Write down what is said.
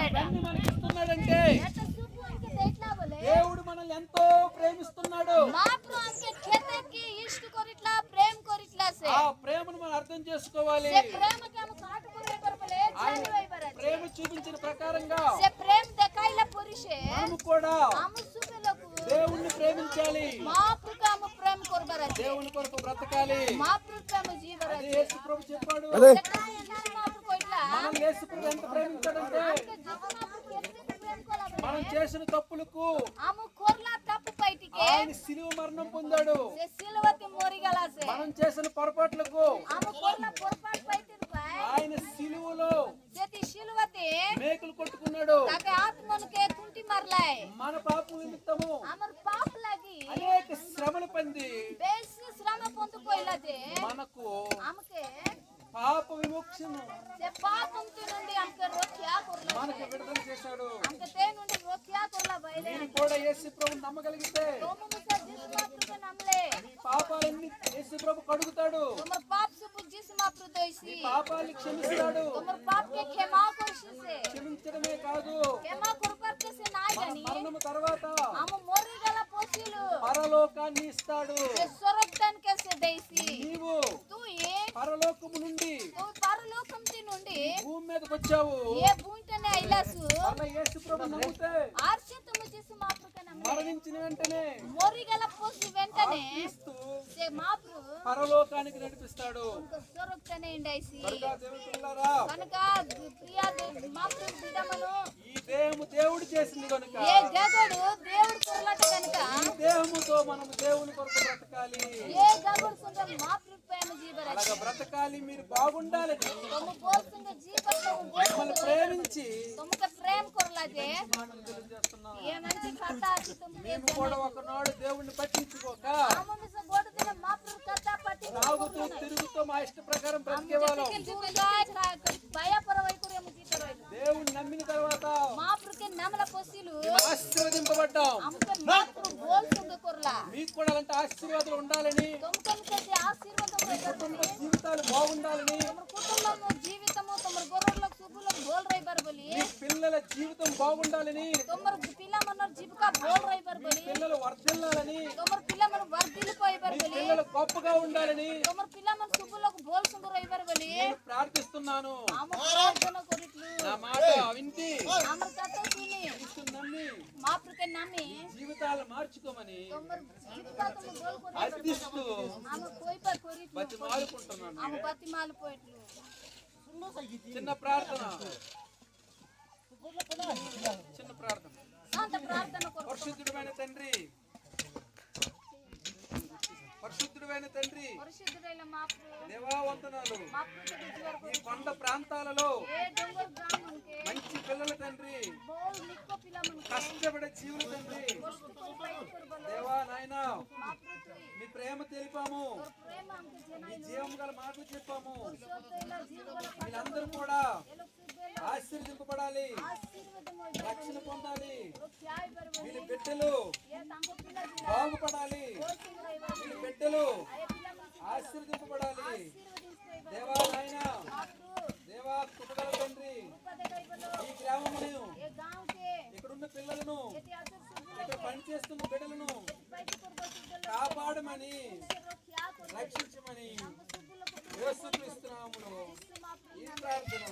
ఇవన్నీ మనకి ఇస్తున్నాడంటే దేవుడు మనల్ని ఎంతో ప్రేమిస్తున్నాడు. ఆ ప్రేమను మనం అర్థం చేసుకోవాలి. ఆయన ప్రేమ చూపించిన ప్రకారంగా మనము కూడా దేవుణ్ణి ప్రేమించాలి. దేవుని కొరకు బ్రతకాలి. అదే యేసు ప్రభు చెప్పాడు. మనం యేసు ప్రభు ఎంత ప్రేమించాడంటే మనం చేసిన తప్పులకు ఆయన సిలువ మరణం పొందాడు. మనం చేసిన పొరపాట్లకు ఆయన సిలువలో మేకులు కొట్టుకున్నాడు. మన పాపం నిమిత్తము అనేక శ్రమలు పొంది మనకు పాప విమోక్షణ మనకు విడుదల చేశాడు. మీరు కూడా యేసు ప్రభువుని నమ్మగలిగితే మీ పాపాలన్నీ యేసు ప్రభు కడుగుతాడు. మీ పాపాలు క్షమిస్తాడు. క్షమించడమే కాదు, మరణము తర్వాత పరలోకాన్ని ఇస్తాడు. నీవు పరలోకము నుండి భూమి మీదకి వచ్చావు. యేసు ప్రభు నమ్మితే మరణించిన వెంటనే పరలోకానికి నడిపిస్తాడు. ఈ దేహము దేవుడు చేసింది కనుక ఈ దేహముతో మనము దేవుని కొరకు బ్రతకాలి. అలాగా బ్రతకాలి. మీరు బాగుండాలని మిమ్మల్ని ప్రేమించి మేము కూడా ఒకనాడు దేవుణ్ణి పట్టించుకోక తాగుతూ తిరుగుతూ మా ఇష్ట ప్రకారం బ్రతికేవాళ్ళం. దేవుణ్ణి నమ్మిన తర్వాత ఆశీర్వదింపబడ్డాం. మీకు కూడా అలాంటి ఆశీర్వాదాలు ఉండాలని, కుటుంబ జీవితాలు బాగుండాలని, మీ పిల్లల జీవితం బాగుండాలని, పిల్లలు వర్ధిల్లాలని, పిల్లలు గొప్పగా ఉండాలని ప్రార్థిస్తున్నాను. నా మాట వింటి నమ్మి జీవితాలు మార్చుకోమని అర్థిస్తూ బతిమాలుకుంటున్నాను. చిన్న ప్రార్థన. పరిశుద్ధుడైన తండ్రి, పరిశుద్ధుడైన తండ్రి, దేవా వందనాలు. ఈ కొండ ప్రాంతాలలో మంచి పిల్లల తండ్రి, కష్టపడే జీవుల తండ్రి, దేవా నాయనా మీ ప్రేమ తెలిపాము, మీ జీవం గల మాటలు చెప్పాము. వీళ్ళందరూ కూడా ఆశీర్వదింపబడాలి, రక్షణ పొందాలి, వీళ్ళ బిడ్డలు బాగుపడాలి, వీళ్ళ బిడ్డలు ఆశీర్వదింపబడాలి. దేవా నాయనా, దేవా కృపగల తండ్రి, ఈ గ్రామమును, ఇక్కడున్న పిల్లలను, ఇక్కడ పనిచేస్తున్న బిడ్డలను కాపాడమని, రక్షించమని యేసుక్రీస్తు నామములో ఈ ప్రార్థన